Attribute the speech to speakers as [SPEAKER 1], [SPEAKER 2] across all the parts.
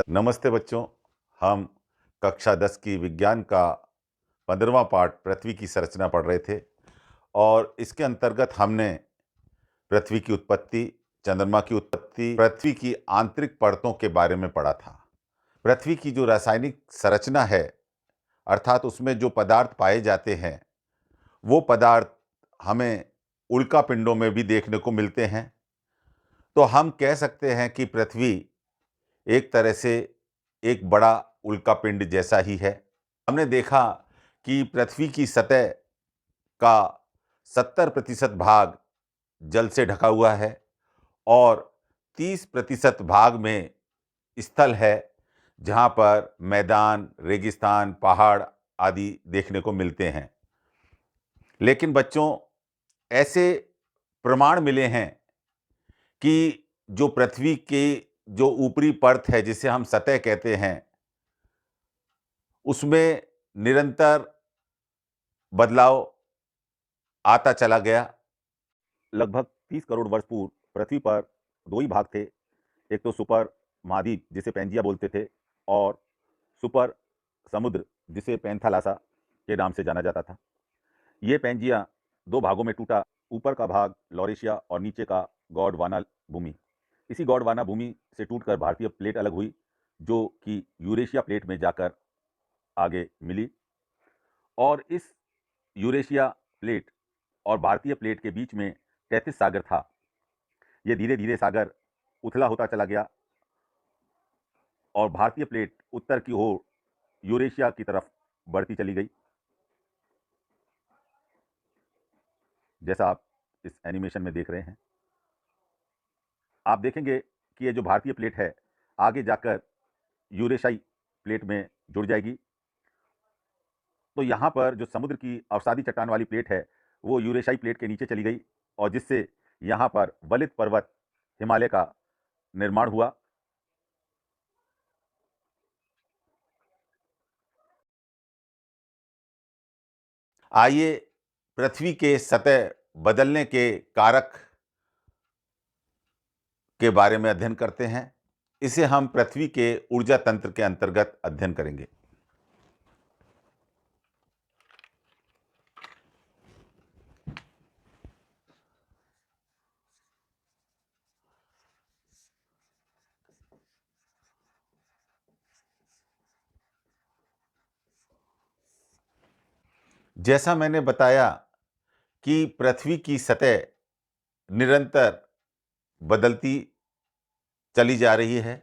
[SPEAKER 1] नमस्ते बच्चों। हम कक्षा 10 की विज्ञान का 15वां पाठ पृथ्वी की संरचना पढ़ रहे थे और इसके अंतर्गत हमने पृथ्वी की उत्पत्ति, चंद्रमा की उत्पत्ति, पृथ्वी की आंतरिक परतों के बारे में पढ़ा था। पृथ्वी की जो रासायनिक संरचना है, अर्थात उसमें जो पदार्थ पाए जाते हैं, वो पदार्थ हमें उल्कापिंडों में भी देखने को मिलते हैं। तो हम कह सकते हैं कि पृथ्वी एक तरह से एक बड़ा उल्कापिंड जैसा ही है। हमने देखा कि पृथ्वी की सतह का 70% भाग जल से ढका हुआ है और 30% भाग में स्थल है, जहाँ पर मैदान, रेगिस्तान, पहाड़ आदि देखने को मिलते हैं। लेकिन बच्चों, ऐसे प्रमाण मिले हैं कि जो पृथ्वी की जो ऊपरी परत है, जिसे हम सतह कहते हैं, उसमें निरंतर बदलाव आता चला गया। लगभग 30 करोड़ वर्ष पूर्व पृथ्वी पर दो ही भाग थे। एक तो सुपर महाद्वीप, जिसे पैंजिया बोलते थे, और सुपर समुद्र, जिसे पैंथालासा के नाम से जाना जाता था। ये पैंजिया दो भागों में टूटा। ऊपर का भाग लॉरेशिया और नीचे का गॉडवाना भूमि। इसी गॉडवाना भूमि से टूटकर भारतीय प्लेट अलग हुई, जो कि यूरेशिया प्लेट में जाकर आगे मिली। और इस यूरेशिया प्लेट और भारतीय प्लेट के बीच में तैतीस सागर था। ये धीरे धीरे सागर उथला होता चला गया और भारतीय प्लेट उत्तर की ओर यूरेशिया की तरफ बढ़ती चली गई। जैसा आप इस एनिमेशन में देख रहे हैं, आप देखेंगे कि ये जो भारतीय प्लेट है, आगे जाकर यूरेशियाई प्लेट में जुड़ जाएगी। तो यहाँ पर जो समुद्र की अवसादी चट्टान वाली प्लेट है, वो यूरेशियाई प्लेट के नीचे चली गई और जिससे यहाँ पर वलित पर्वत हिमालय का निर्माण हुआ। आइए पृथ्वी के सतह बदलने के कारक के बारे में अध्ययन करते हैं। इसे हम पृथ्वी के ऊर्जा तंत्र के अंतर्गत अध्ययन करेंगे। जैसा मैंने बताया कि पृथ्वी की सतह निरंतर बदलती चली जा रही है,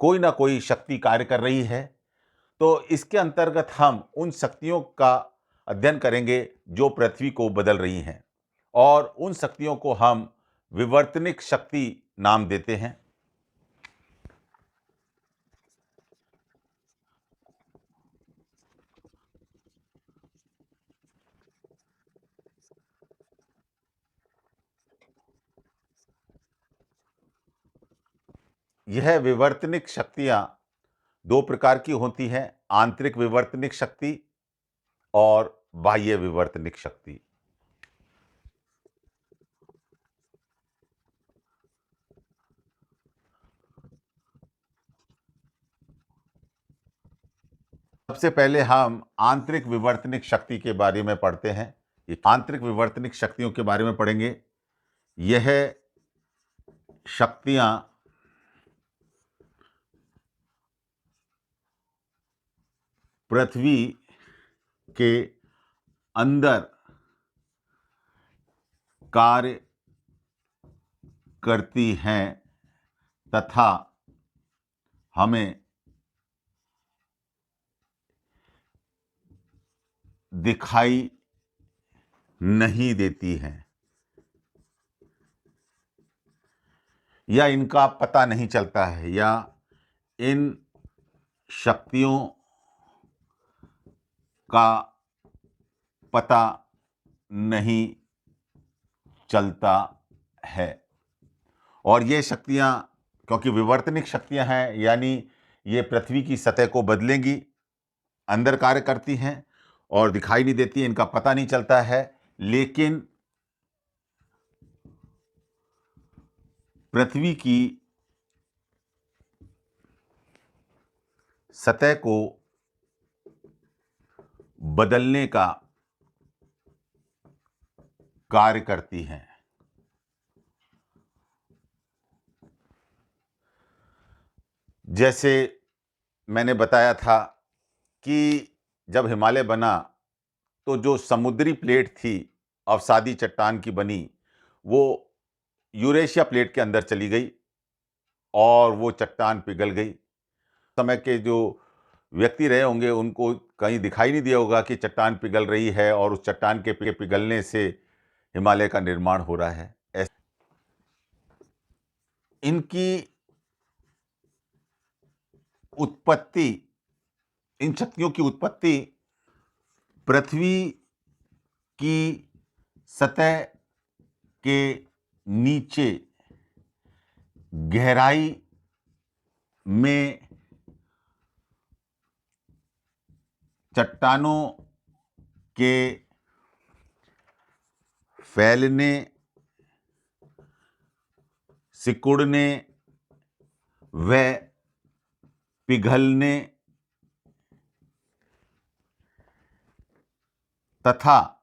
[SPEAKER 1] कोई ना कोई शक्ति कार्य कर रही है। तो इसके अंतर्गत हम उन शक्तियों का अध्ययन करेंगे जो पृथ्वी को बदल रही हैं, और उन शक्तियों को हम विवर्तनिक शक्ति नाम देते हैं। यह विवर्तनिक शक्तियां दो प्रकार की होती हैं: आंतरिक विवर्तनिक शक्ति और बाह्य विवर्तनिक शक्ति। सबसे पहले हम आंतरिक विवर्तनिक शक्ति के बारे में पढ़ते हैं। ये आंतरिक विवर्तनिक शक्तियों के बारे में पढ़ेंगे। यह शक्तियां पृथ्वी के अंदर कार्य करती हैं तथा हमें दिखाई नहीं देती हैं, या इनका पता नहीं चलता है, या इन शक्तियों का पता नहीं चलता है। और ये शक्तियां, क्योंकि विवर्तनिक शक्तियां हैं, यानी ये पृथ्वी की सतह को बदलेंगी, अंदर कार्य करती हैं और दिखाई नहीं देती, इनका पता नहीं चलता है। लेकिन पृथ्वी की सतह को बदलने का कार्य करती हैं। जैसे मैंने बताया था कि जब हिमालय बना तो जो समुद्री प्लेट थी अवसादी चट्टान की बनी, वो यूरेशिया प्लेट के अंदर चली गई और वो चट्टान पिघल गई। समय के जो व्यक्ति रहे होंगे उनको कहीं दिखाई नहीं दिया होगा कि चट्टान पिघल रही है और उस चट्टान के पिघलने से हिमालय का निर्माण हो रहा है। इनकी उत्पत्ति, इन शक्तियों की उत्पत्ति पृथ्वी की सतह के नीचे गहराई में चट्टानों के फैलने, सिकुड़ने व पिघलने तथा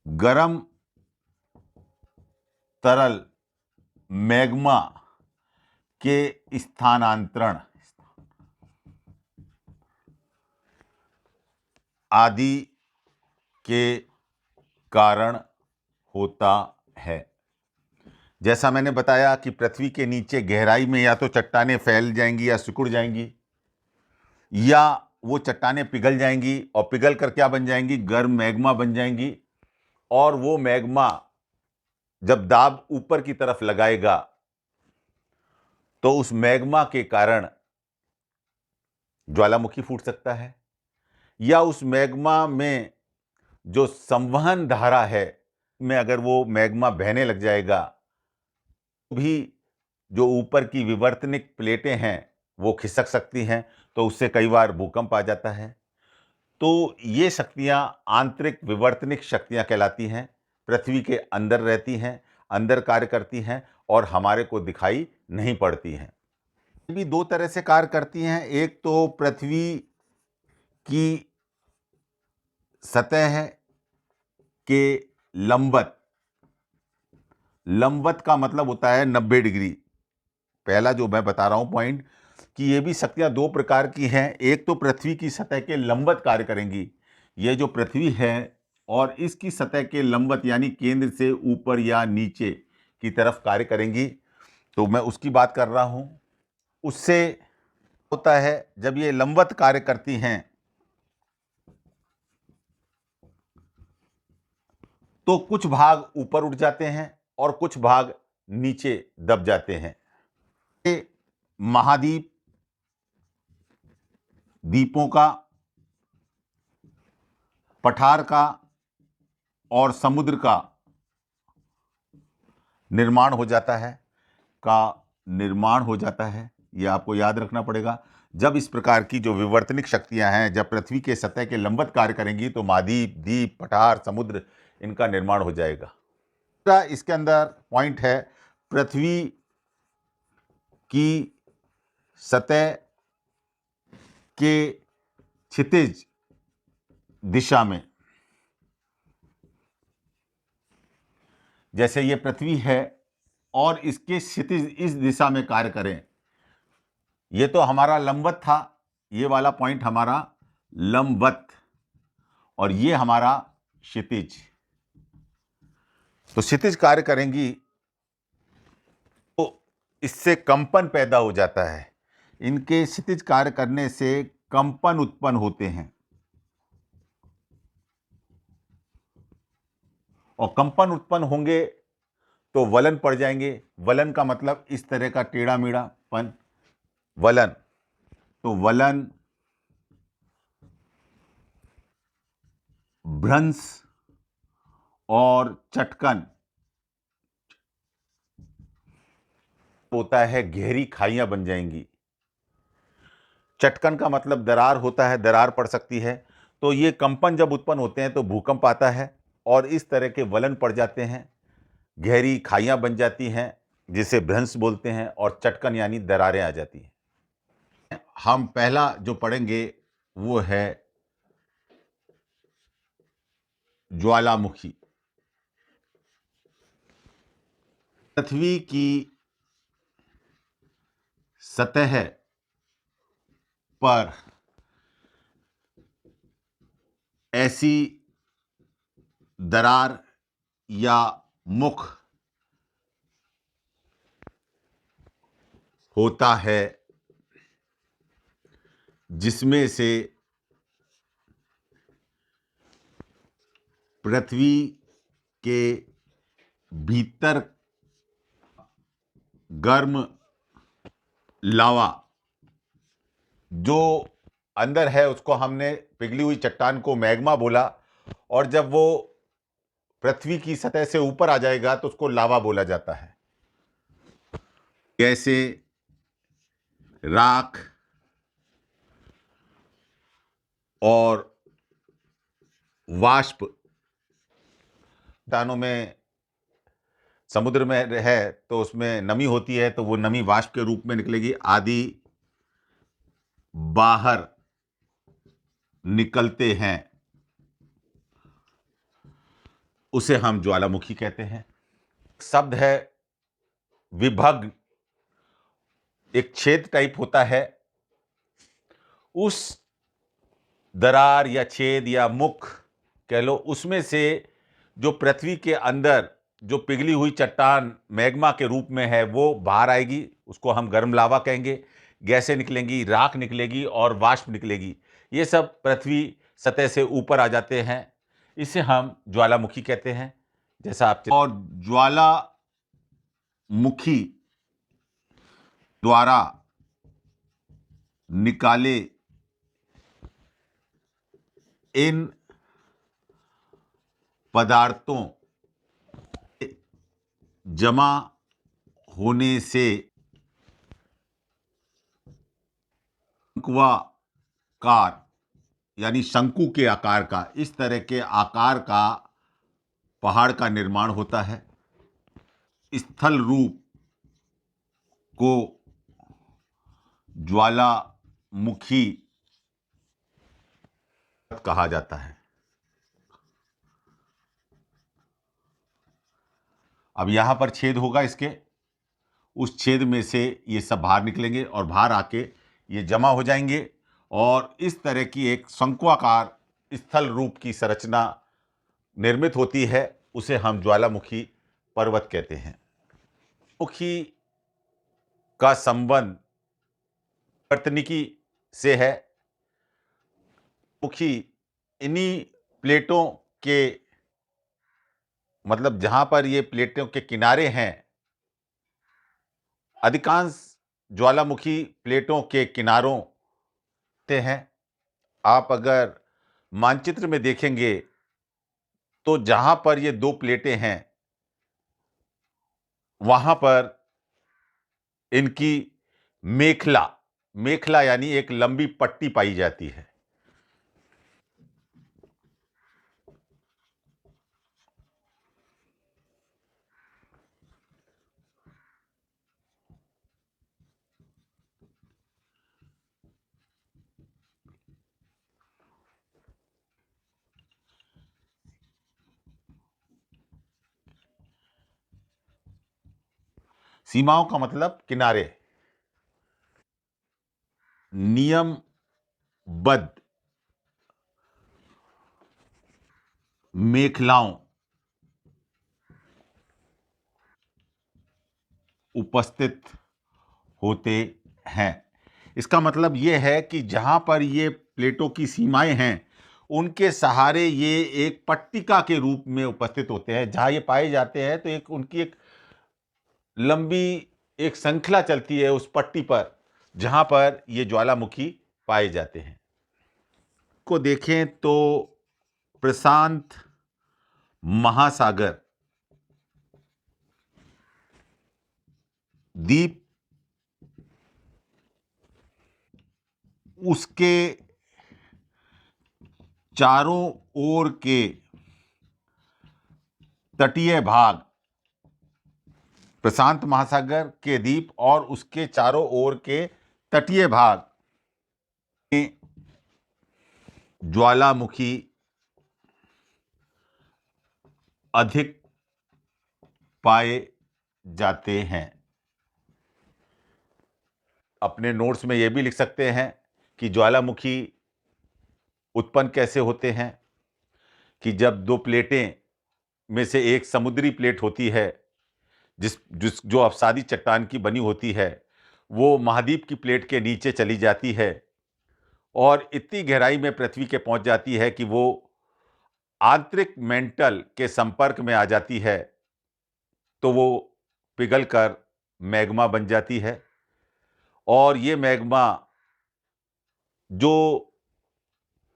[SPEAKER 1] गर्म तरल मैग्मा के स्थानांतरण आदि के कारण होता है। जैसा मैंने बताया कि पृथ्वी के नीचे गहराई में या तो चट्टानें फैल जाएंगी या सिकुड़ जाएंगी, या वो चट्टानें पिघल जाएंगी और पिघल कर क्या बन जाएंगी, गर्म मैग्मा बन जाएंगी। और वो मैग्मा जब दाब ऊपर की तरफ लगाएगा तो उस मैग्मा के कारण ज्वालामुखी फूट सकता है, या उस मैग्मा में जो संवहन धारा है में अगर वो मैग्मा बहने लग जाएगा भी जो ऊपर की विवर्तनिक प्लेटें हैं वो खिसक सकती हैं, तो उससे कई बार भूकंप आ जाता है। तो ये शक्तियां आंतरिक विवर्तनिक शक्तियां कहलाती हैं, पृथ्वी के अंदर रहती हैं, अंदर कार्य करती हैं और हमारे को दिखाई नहीं पड़ती हैं। ये भी दो तरह से कार्य करती हैं। एक तो पृथ्वी की सतह के लंबवत, लंबवत का मतलब होता है 90 डिग्री। पहला जो मैं बता रहा हूं पॉइंट कि ये भी शक्तियां दो प्रकार की हैं। एक तो पृथ्वी की सतह के लंबवत कार्य करेंगी, ये जो पृथ्वी है और इसकी सतह के लंबवत यानी केंद्र से ऊपर या नीचे की तरफ कार्य करेंगी, तो मैं उसकी बात कर रहा हूं। उससे होता है जब ये लंबवत कार्य करती हैं तो कुछ भाग ऊपर उठ जाते हैं और कुछ भाग नीचे दब जाते हैं। ये महाद्वीप, द्वीपों का, पठार का और समुद्र का निर्माण हो जाता है। यह आपको याद रखना पड़ेगा। जब इस प्रकार की जो विवर्तनिक शक्तियां हैं जब पृथ्वी के सतह के लंबवत कार्य करेंगी तो महाद्वीप, द्वीप, पठार, समुद्र इनका निर्माण हो जाएगा। दूसरा इसके अंदर पॉइंट है पृथ्वी की सतह के क्षितिज दिशा में, जैसे ये पृथ्वी है और इसके क्षितिज इस दिशा में कार्य करें। ये तो हमारा लंबवत था, ये वाला पॉइंट हमारा लंबवत और ये हमारा क्षितिज। तो क्षितिज कार्य करेंगी तो इससे कंपन पैदा हो जाता है। इनके क्षितिज कार्य करने से कंपन उत्पन्न होते हैं और कंपन उत्पन्न होंगे तो वलन पड़ जाएंगे। वलन का मतलब इस तरह का टेढ़ा मेढ़ापन, वलन। तो वलन, भ्रंश और चटकन होता है, गहरी खाइयां बन जाएंगी। चटकन का मतलब दरार होता है, दरार पड़ सकती है। तो ये कंपन जब उत्पन्न होते हैं तो भूकंप आता है और इस तरह के वलन पड़ जाते हैं, गहरी खाइयां बन जाती हैं जिसे भ्रंश बोलते हैं, और चटकन यानी दरारें आ जाती हैं। हम पहला जो पढ़ेंगे वो है ज्वालामुखी। पृथ्वी की सतह पर ऐसी दरार या मुख होता है जिसमें से पृथ्वी के भीतर गर्म लावा जो अंदर है उसको हमने पिघली हुई चट्टान को मैग्मा बोला, और जब वो पृथ्वी की सतह से ऊपर आ जाएगा तो उसको लावा बोला जाता है। जैसे राख और वाष्प चट्टानों में, समुद्र में है तो उसमें नमी होती है, तो वो नमी वाष्प के रूप में निकलेगी, आदि बाहर निकलते हैं, उसे हम ज्वालामुखी कहते हैं। शब्द है विभग्न, एक छेद टाइप होता है, उस दरार या छेद या मुख कह लो, उसमें से जो पृथ्वी के अंदर जो पिघली हुई चट्टान मैग्मा के रूप में है वो बाहर आएगी, उसको हम गर्म लावा कहेंगे। गैसें निकलेंगी, राख निकलेगी और वाष्प निकलेगी, ये सब पृथ्वी सतह से ऊपर आ जाते हैं, इसे हम ज्वालामुखी कहते हैं। जैसा आप और ज्वालामुखी द्वारा निकाले इन पदार्थों जमा होने से शंक्वाकार यानी शंकु के आकार का, इस तरह के आकार का पहाड़ का निर्माण होता है। स्थल रूप को ज्वालामुखी कहा जाता है। अब यहां पर छेद होगा इसके, उस छेद में से ये सब बाहर निकलेंगे और बाहर आके ये जमा हो जाएंगे और इस तरह की एक शंक्वाकार स्थल रूप की संरचना निर्मित होती है, उसे हम ज्वालामुखी पर्वत कहते हैं। मुखी का संबंध वर्तनिकी से है। मुखी इन्हीं प्लेटों के, मतलब जहां पर ये प्लेटों के किनारे हैं, अधिकांश ज्वालामुखी प्लेटों के किनारों से हैं। आप अगर मानचित्र में देखेंगे तो जहां पर ये दो प्लेटें हैं वहां पर इनकी मेखला, मेखला यानी एक लंबी पट्टी पाई जाती है। सीमाओं का मतलब किनारे। नियमबद्ध मेखलाओं उपस्थित होते हैं। इसका मतलब यह है कि जहां पर ये प्लेटों की सीमाएं हैं उनके सहारे ये एक पट्टिका के रूप में उपस्थित होते हैं। जहां ये पाए जाते हैं तो एक उनकी एक लंबी एक श्रृंखला चलती है उस पट्टी पर जहां पर ये ज्वालामुखी पाए जाते हैं। को देखें तो प्रशांत महासागर द्वीप, उसके चारों ओर के तटीय भाग, प्रशांत महासागर के द्वीप और उसके चारों ओर के तटीय भाग ज्वालामुखी अधिक पाए जाते हैं। अपने नोट्स में यह भी लिख सकते हैं कि ज्वालामुखी उत्पन्न कैसे होते हैं, कि जब दो प्लेटें में से एक समुद्री प्लेट होती है, जिस जिस जो अवसादी चट्टान की बनी होती है, वो महाद्वीप की प्लेट के नीचे चली जाती है और इतनी गहराई में पृथ्वी के पहुंच जाती है कि वो आंतरिक मेंटल के संपर्क में आ जाती है, तो वो पिघलकर मैग्मा बन जाती है। और ये मैग्मा जो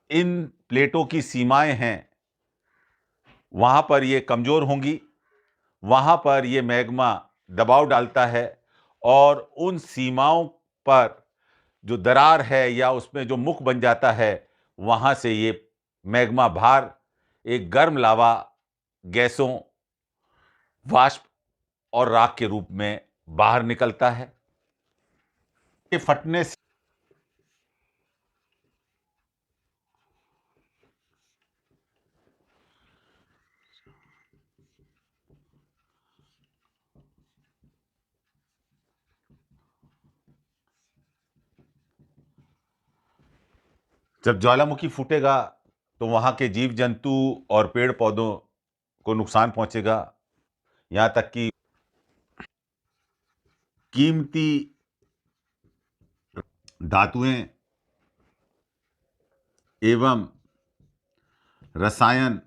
[SPEAKER 1] इन प्लेटों की सीमाएं हैं, वहां पर ये कमजोर होंगी, वहां पर ये मैग्मा दबाव डालता है और उन सीमाओं पर जो दरार है या उसमें जो मुख बन जाता है, वहां से ये मैग्मा बाहर एक गर्म लावा, गैसों, वाष्प और राख के रूप में बाहर निकलता है। ये फटने से जब ज्वालामुखी फूटेगा तो वहां के जीव जंतु और पेड़ पौधों को नुकसान पहुंचेगा, यहां तक कि कीमती धातुएं एवं रसायन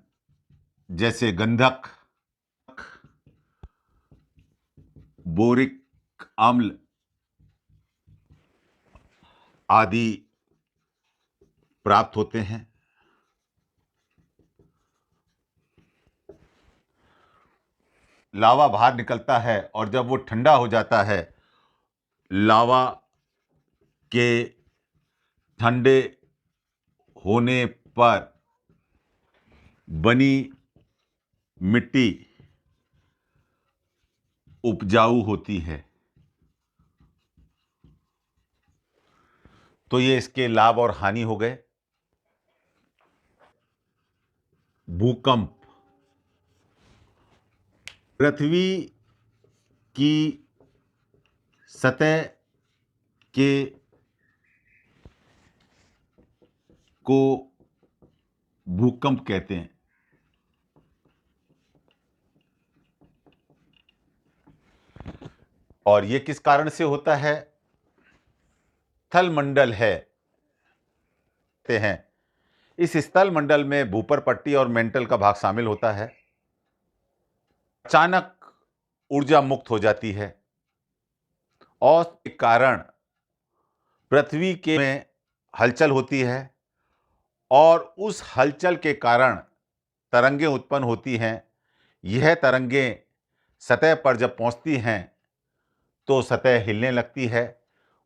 [SPEAKER 1] जैसे गंधक, बोरिक अम्ल आदि प्राप्त होते हैं। लावा बाहर निकलता है और जब वो ठंडा हो जाता है, लावा के ठंडे होने पर बनी मिट्टी उपजाऊ होती है। तो ये इसके लाभ और हानि हो गए। भूकंप पृथ्वी की सतह के को भूकंप कहते हैं। और ये किस कारण से होता है? स्थल मंडल है ते हैं। इस स्थल मंडल में भूपर पट्टी और मेंटल का भाग शामिल होता है। अचानक ऊर्जा मुक्त हो जाती है और के कारण पृथ्वी के में हलचल होती है और उस हलचल के कारण तरंगें उत्पन्न होती हैं। यह तरंगें सतह पर जब पहुंचती हैं तो सतह हिलने लगती है,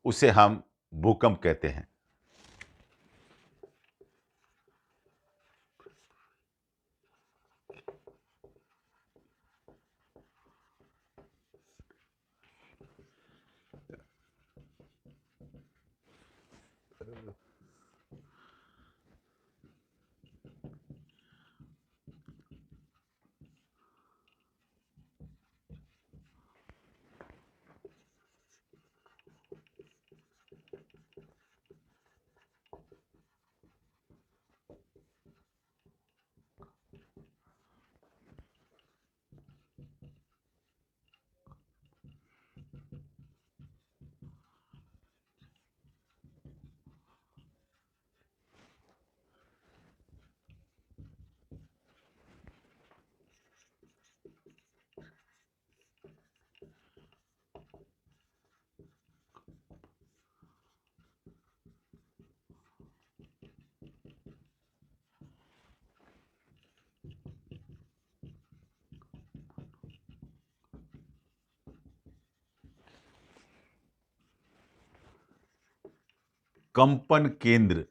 [SPEAKER 1] उसे हम भूकंप कहते हैं। कंपन केंद्र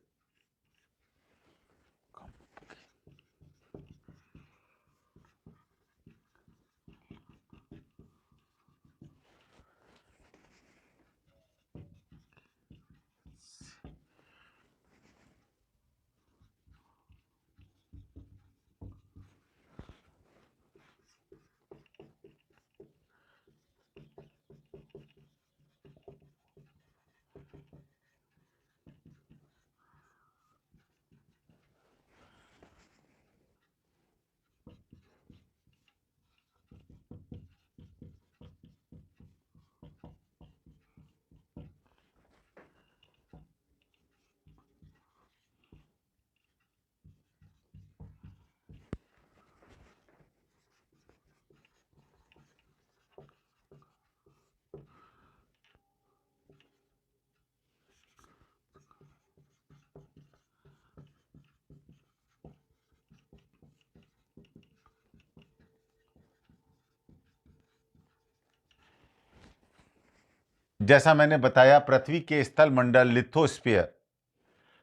[SPEAKER 1] जैसा मैंने बताया, पृथ्वी के स्थल मंडल लिथोस्फीयर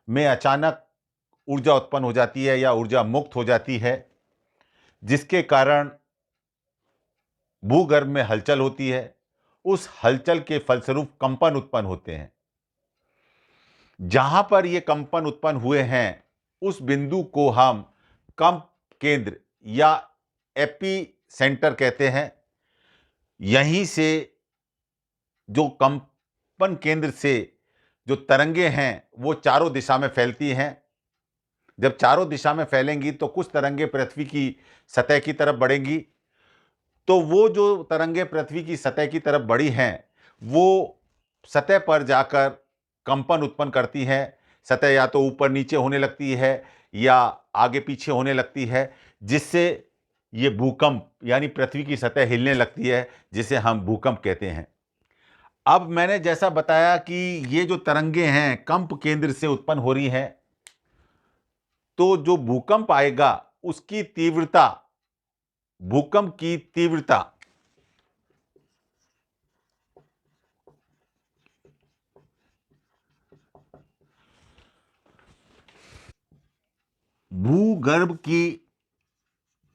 [SPEAKER 1] में अचानक ऊर्जा उत्पन्न हो जाती है या ऊर्जा मुक्त हो जाती है, जिसके कारण भूगर्भ में हलचल होती है। उस हलचल के फलस्वरूप कंपन उत्पन्न होते हैं। जहां पर ये कंपन उत्पन्न हुए हैं, उस बिंदु को हम कंप केंद्र या एपी सेंटर कहते हैं। यहीं से जो कंपन केंद्र से जो तरंगे हैं वो चारों दिशा में फैलती हैं। जब चारों दिशा में फैलेंगी तो कुछ तरंगे पृथ्वी की सतह की तरफ बढ़ेंगी। तो वो जो तरंगे पृथ्वी की सतह की तरफ बढ़ी हैं, वो सतह पर जाकर कंपन उत्पन्न करती हैं। सतह या तो ऊपर नीचे होने लगती है या आगे पीछे होने लगती है, जिससे ये भूकंप यानी पृथ्वी की सतह हिलने लगती है, जिसे हम भूकंप कहते हैं। अब मैंने जैसा बताया कि ये जो तरंगे हैं कंप केंद्र से उत्पन्न हो रही हैं, तो जो भूकंप आएगा उसकी तीव्रता, भूकंप की तीव्रता भूगर्भ की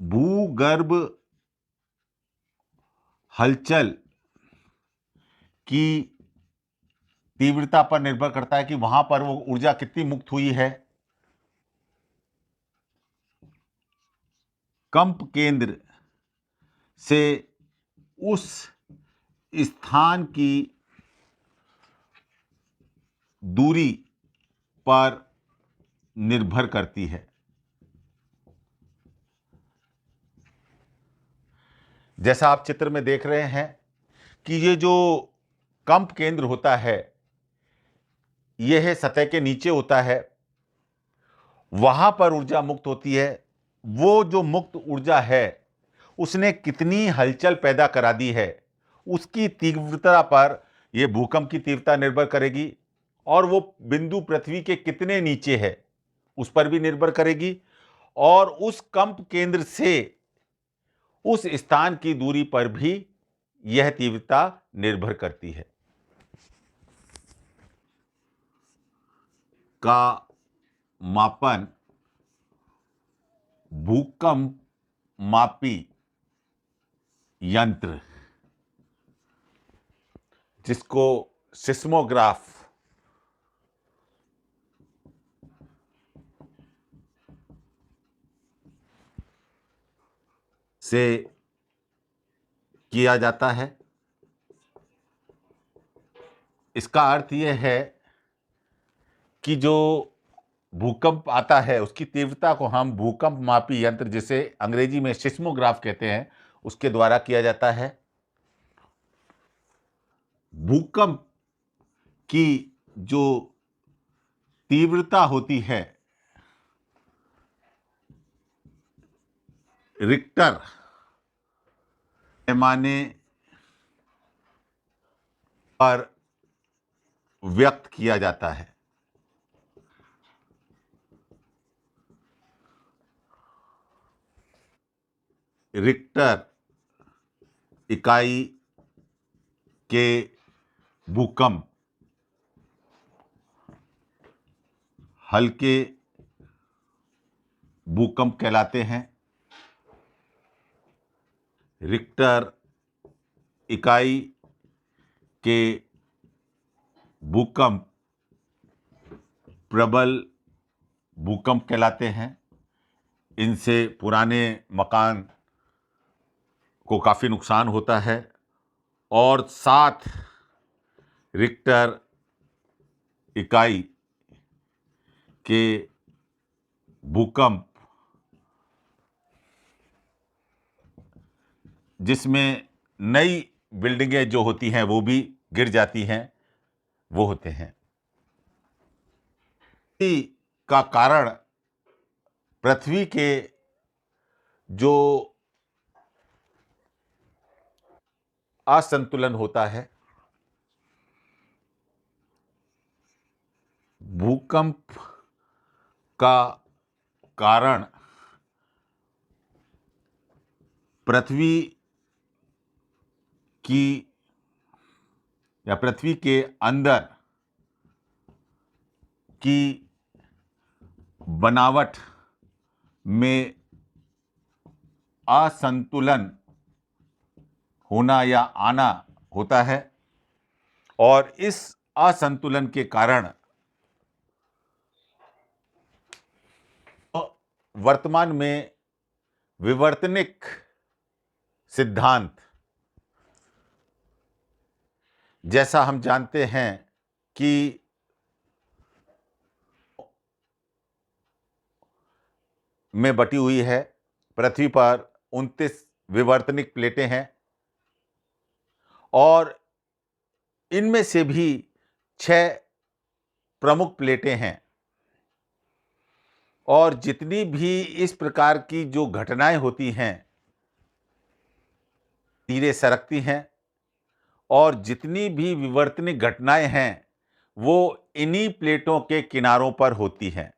[SPEAKER 1] भूगर्भ हलचल की तीव्रता पर निर्भर करता है कि वहां पर वो ऊर्जा कितनी मुक्त हुई है। कंप केंद्र से उस स्थान की दूरी पर निर्भर करती है। जैसा आप चित्र में देख रहे हैं कि ये जो कंप केंद्र होता है, यह सतह के नीचे होता है। वहां पर ऊर्जा मुक्त होती है। वो जो मुक्त ऊर्जा है उसने कितनी हलचल पैदा करा दी है, उसकी तीव्रता पर यह भूकंप की तीव्रता निर्भर करेगी। और वो बिंदु पृथ्वी के कितने नीचे है उस पर भी निर्भर करेगी। और उस कंप केंद्र से उस स्थान की दूरी पर भी यह तीव्रता निर्भर करती है। का मापन भूकंप मापी यंत्र, जिसको सिस्मोग्राफ से किया जाता है। इसका अर्थ यह है कि जो भूकंप आता है उसकी तीव्रता को हम भूकंप मापी यंत्र, जिसे अंग्रेजी में सिस्मोग्राफ कहते हैं, उसके द्वारा किया जाता है। भूकंप की जो तीव्रता होती है, रिक्टर पैमाने पर व्यक्त किया जाता है। रिक्टर इकाई के भूकंप हल्के भूकंप कहलाते हैं। रिक्टर इकाई के भूकंप प्रबल भूकंप कहलाते हैं। इनसे पुराने मकान को काफ़ी नुकसान होता है। और 7 रिक्टर इकाई के भूकंप, जिसमें नई बिल्डिंगें जो होती हैं वो भी गिर जाती हैं, वो होते हैं। इसी का कारण पृथ्वी के जो असंतुलन होता है, भूकंप का कारण पृथ्वी की या पृथ्वी के अंदर की बनावट में असंतुलन होना या आना होता है, और इस असंतुलन के कारण वर्तमान में विवर्तनिक सिद्धांत, जैसा हम जानते हैं कि में बटी हुई है, पृथ्वी पर 29 विवर्तनिक प्लेटें हैं और इनमें से भी 6 प्रमुख प्लेटें हैं, और जितनी भी इस प्रकार की जो घटनाएं होती हैं धीरे सरकती हैं, और जितनी भी विवर्तनिक घटनाएं हैं वो इन्हीं प्लेटों के किनारों पर होती हैं।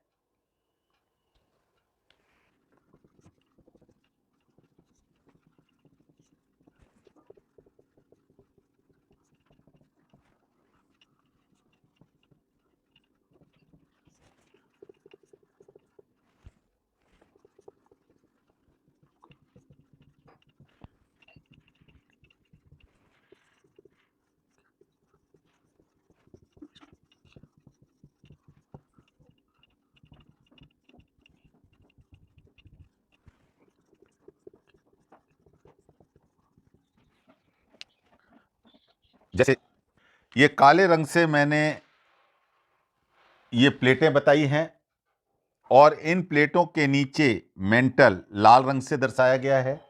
[SPEAKER 1] जैसे ये काले रंग से मैंने ये प्लेटें बताई हैं, और इन प्लेटों के नीचे मेंटल लाल रंग से दर्शाया गया है,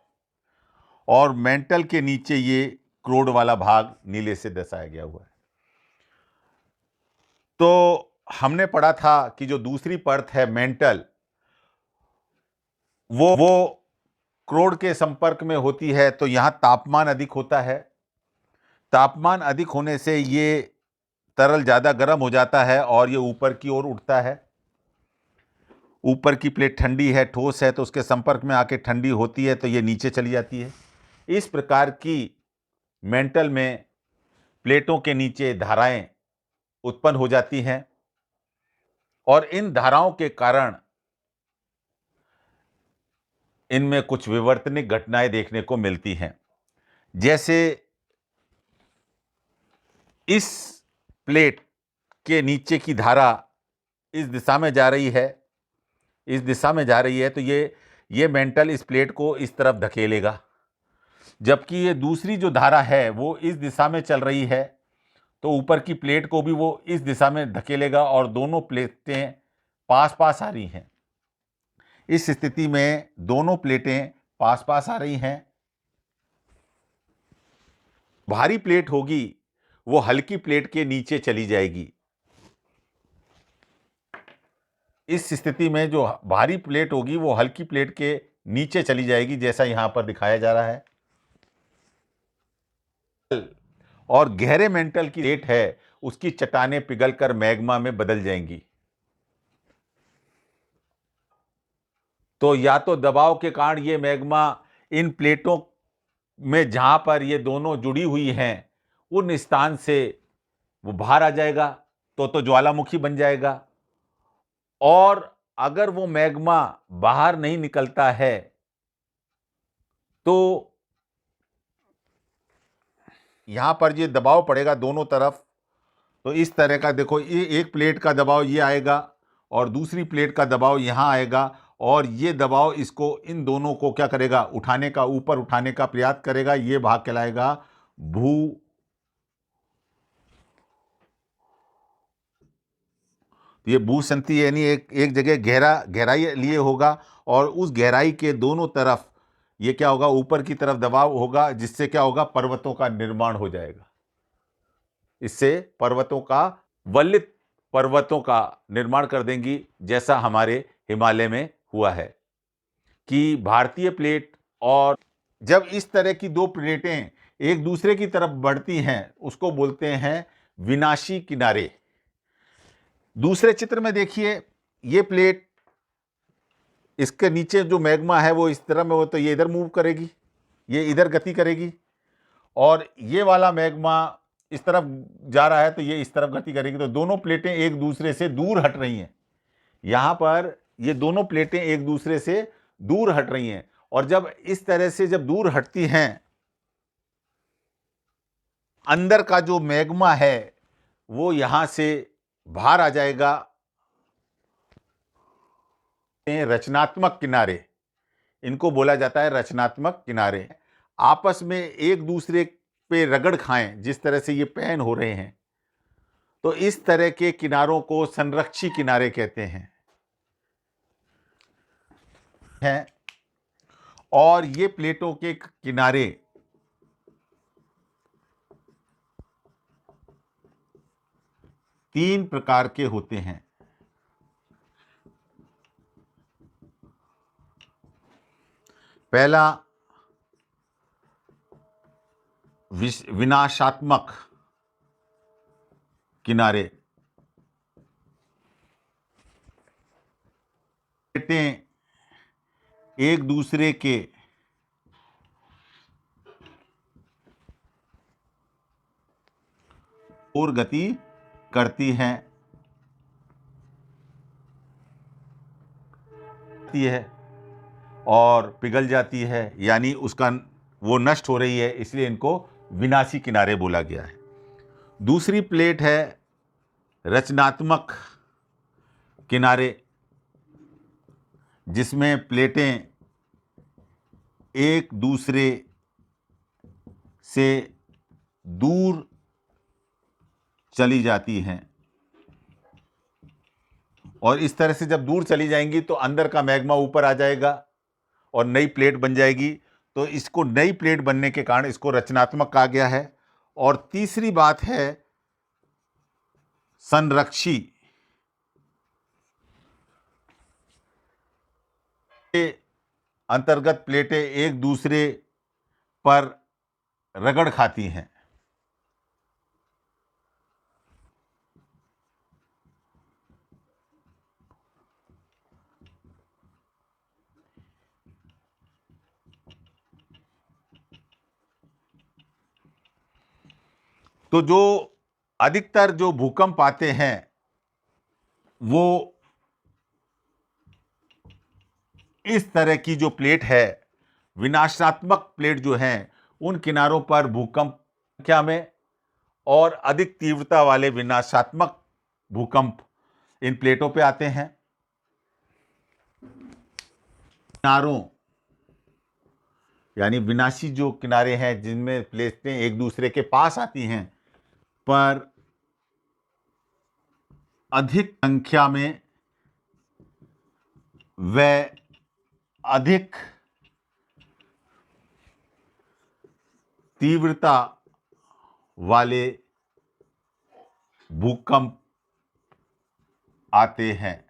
[SPEAKER 1] और मेंटल के नीचे ये क्रोड वाला भाग नीले से दर्शाया गया हुआ है। तो हमने पढ़ा था कि जो दूसरी परत है मेंटल, वो क्रोड के संपर्क में होती है, तो यहां तापमान अधिक होता है। तापमान अधिक होने से ये तरल ज़्यादा गर्म हो जाता है और ये ऊपर की ओर उठता है। ऊपर की प्लेट ठंडी है, ठोस है, तो उसके संपर्क में आके ठंडी होती है तो ये नीचे चली जाती है। इस प्रकार की मेंटल में प्लेटों के नीचे धाराएं उत्पन्न हो जाती हैं, और इन धाराओं के कारण इनमें कुछ विवर्तनिक घटनाएं देखने को मिलती हैं। जैसे इस प्लेट के नीचे की धारा इस दिशा में जा रही है, इस दिशा में जा रही है, तो ये मेंटल इस प्लेट को इस तरफ धकेलेगा, जबकि ये दूसरी जो धारा है वो इस दिशा में चल रही है, तो ऊपर की प्लेट को भी वो इस दिशा में धकेलेगा, और दोनों प्लेटें पास पास आ रही हैं। इस स्थिति में दोनों प्लेटें पास पास आ रही हैं। भारी प्लेट होगी वो हल्की प्लेट के नीचे चली जाएगी। इस स्थिति में जो भारी प्लेट होगी वो हल्की प्लेट के नीचे चली जाएगी, जैसा यहां पर दिखाया जा रहा है। और गहरे मेंटल की प्लेट है उसकी चट्टानें पिघलकर मैग्मा में बदल जाएंगी। तो या तो दबाव के कारण ये मैग्मा इन प्लेटों में जहां पर ये दोनों जुड़ी हुई हैं उन स्थान से वो बाहर आ जाएगा, तो ज्वालामुखी बन जाएगा। और अगर वो मैग्मा बाहर नहीं निकलता है तो यहां पर ये दबाव पड़ेगा दोनों तरफ। तो इस तरह का देखो, ये एक प्लेट का दबाव ये आएगा और दूसरी प्लेट का दबाव यहां आएगा, और ये दबाव इसको इन दोनों को क्या करेगा, उठाने का, ऊपर उठाने का प्रयास करेगा। ये भाग कहलाएगा भू ये भूसंति, यानी एक जगह गहराई लिए होगा, और उस गहराई के दोनों तरफ ये क्या होगा, ऊपर की तरफ दबाव होगा, जिससे क्या होगा, पर्वतों का निर्माण हो जाएगा। इससे पर्वतों का, वल्लित पर्वतों का निर्माण कर देंगी, जैसा हमारे हिमालय में हुआ है कि भारतीय प्लेट। और जब इस तरह की दो प्लेटें एक दूसरे की तरफ बढ़ती हैं उसको बोलते हैं विनाशी किनारे। दूसरे चित्र में देखिए, ये प्लेट, इसके नीचे जो मैग्मा है वो इस तरह में हो, तो ये इधर मूव करेगी, ये इधर गति करेगी, और ये वाला मैग्मा इस तरफ जा रहा है तो ये इस तरफ गति करेगी, तो दोनों प्लेटें एक दूसरे से दूर हट रही हैं। यहां पर ये दोनों प्लेटें एक दूसरे से दूर हट रही हैं, और जब इस तरह से जब दूर हटती हैं, अंदर का जो मैग्मा है वो यहां से बाहर आ जाएगा। रचनात्मक किनारे, इनको बोला जाता है रचनात्मक किनारे। आपस में एक दूसरे पे रगड़ खाएं, जिस तरह से ये पैन हो रहे हैं, तो इस तरह के किनारों को संरक्षी किनारे कहते हैं। और ये प्लेटों के किनारे तीन प्रकार के होते हैं। पहला विनाशात्मक किनारे, प्लेटें एक दूसरे के और गति करती हैं, और पिघल जाती है, यानी उसका वो नष्ट हो रही है, इसलिए इनको विनाशी किनारे बोला गया है। दूसरी प्लेट है रचनात्मक किनारे, जिसमें प्लेटें एक दूसरे से दूर चली जाती हैं, और इस तरह से जब दूर चली जाएंगी तो अंदर का मैग्मा ऊपर आ जाएगा और नई प्लेट बन जाएगी। तो इसको नई प्लेट बनने के कारण इसको रचनात्मक कहा गया है। और तीसरी बात है संरक्षी, के अंतर्गत प्लेटें एक दूसरे पर रगड़ खाती हैं। तो जो अधिकतर जो भूकंप आते हैं वो इस तरह की जो प्लेट है, विनाशात्मक प्लेट जो है, उन किनारों पर भूकंप संख्या में और अधिक तीव्रता वाले विनाशात्मक भूकंप इन प्लेटों पे आते हैं। किनारों यानी विनाशी जो किनारे हैं, जिनमें प्लेटें एक दूसरे के पास आती हैं, पर अधिक संख्या में व अधिक तीव्रता वाले भूकंप आते हैं।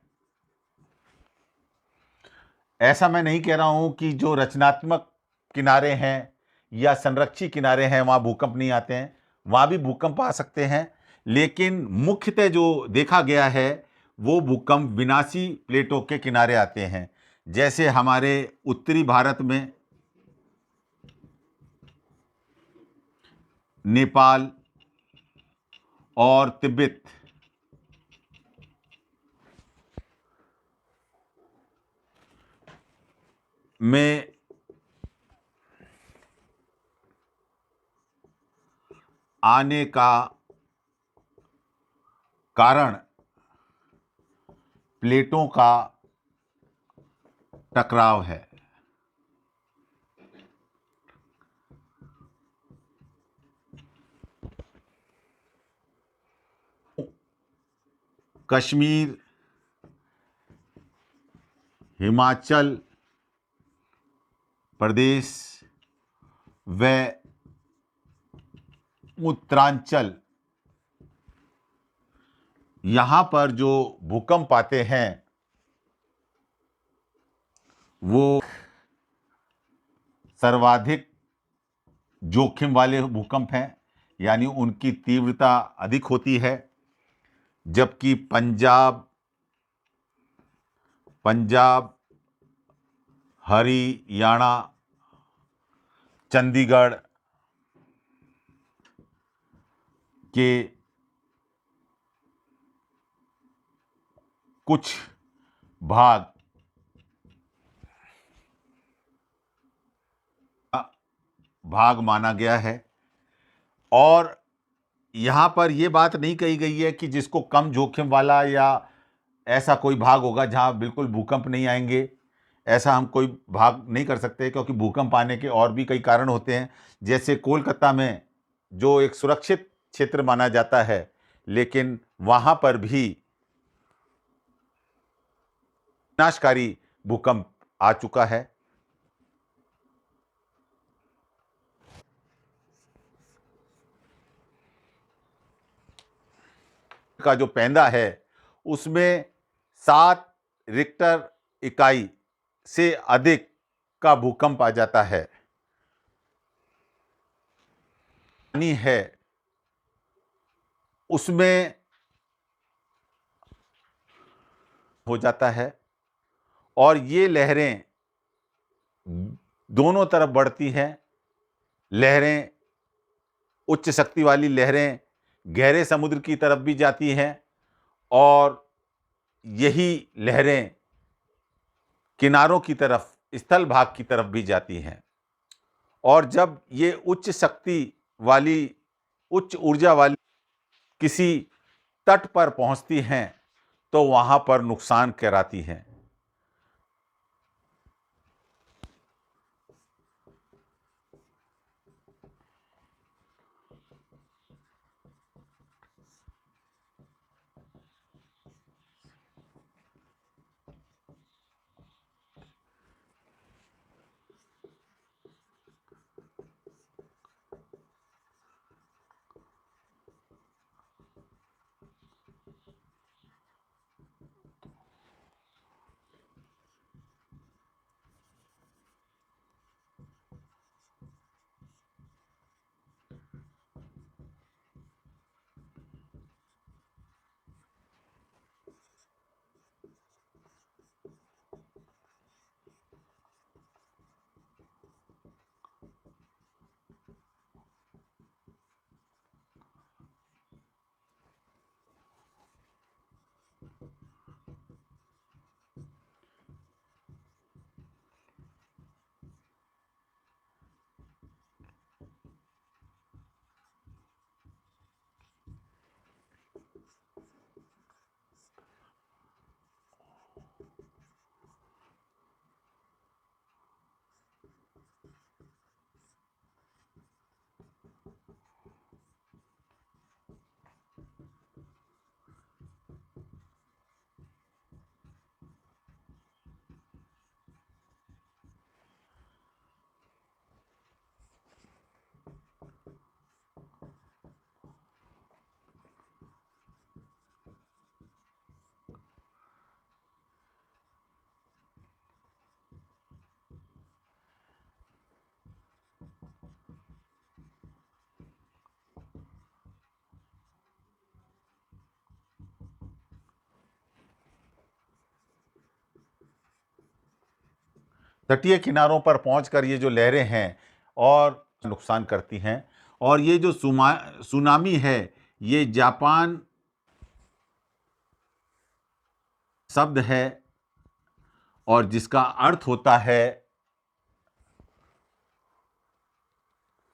[SPEAKER 1] ऐसा मैं नहीं कह रहा हूं कि जो रचनात्मक किनारे हैं या संरक्षी किनारे हैं वहां भूकंप नहीं आते हैं, वहां भी भूकंप आ सकते हैं, लेकिन मुख्यतः जो देखा गया है वो भूकंप विनाशी प्लेटों के किनारे आते हैं। जैसे हमारे उत्तरी भारत में नेपाल और तिब्बत में आने का कारण प्लेटों का टकराव है। कश्मीर, हिमाचल प्रदेश व उत्तरांचल, यहां पर जो भूकंप आते हैं वो सर्वाधिक जोखिम वाले भूकंप हैं, यानी उनकी तीव्रता अधिक होती है। जबकि पंजाब, हरियाणा, चंडीगढ़ के कुछ भाग माना गया है। और यहाँ पर यह बात नहीं कही गई है कि जिसको कम जोखिम वाला या ऐसा कोई भाग होगा जहाँ बिल्कुल भूकंप नहीं आएंगे। ऐसा हम कोई भाग नहीं कर सकते, क्योंकि भूकंप आने के और भी कई कारण होते हैं। जैसे कोलकाता में जो एक सुरक्षित क्षेत्र माना जाता है, लेकिन वहाँ पर भी विनाशकारी भूकंप आ चुका है। का जो पैंदा है उसमें 7 रिक्टर इकाई से अधिक का भूकंप आ जाता है। पानी है उसमें हो जाता है, और ये लहरें दोनों तरफ बढ़ती हैं। लहरें, उच्च शक्ति वाली लहरें गहरे समुद्र की तरफ भी जाती हैं, और यही लहरें किनारों की तरफ, स्थल भाग की तरफ भी जाती हैं। और जब ये उच्च शक्ति वाली, उच्च ऊर्जा वाली किसी तट पर पहुंचती हैं तो वहां पर नुकसान कराती हैं। तटीय किनारों पर पहुंचकर ये जो लहरें हैं और नुकसान करती हैं। और ये जो सुनामी है, ये जापान शब्द है, और जिसका अर्थ होता है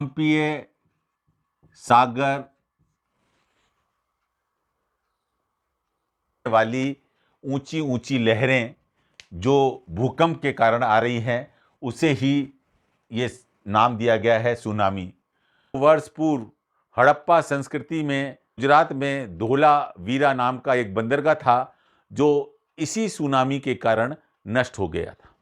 [SPEAKER 1] भूकंपीय सागर वाली ऊंची ऊंची लहरें जो भूकंप के कारण आ रही हैं, उसे ही ये नाम दिया गया है सुनामी। वर्ष पूर्व हड़प्पा संस्कृति में गुजरात में धोलावीरा नाम का एक बंदरगाह था, जो इसी सुनामी के कारण नष्ट हो गया था।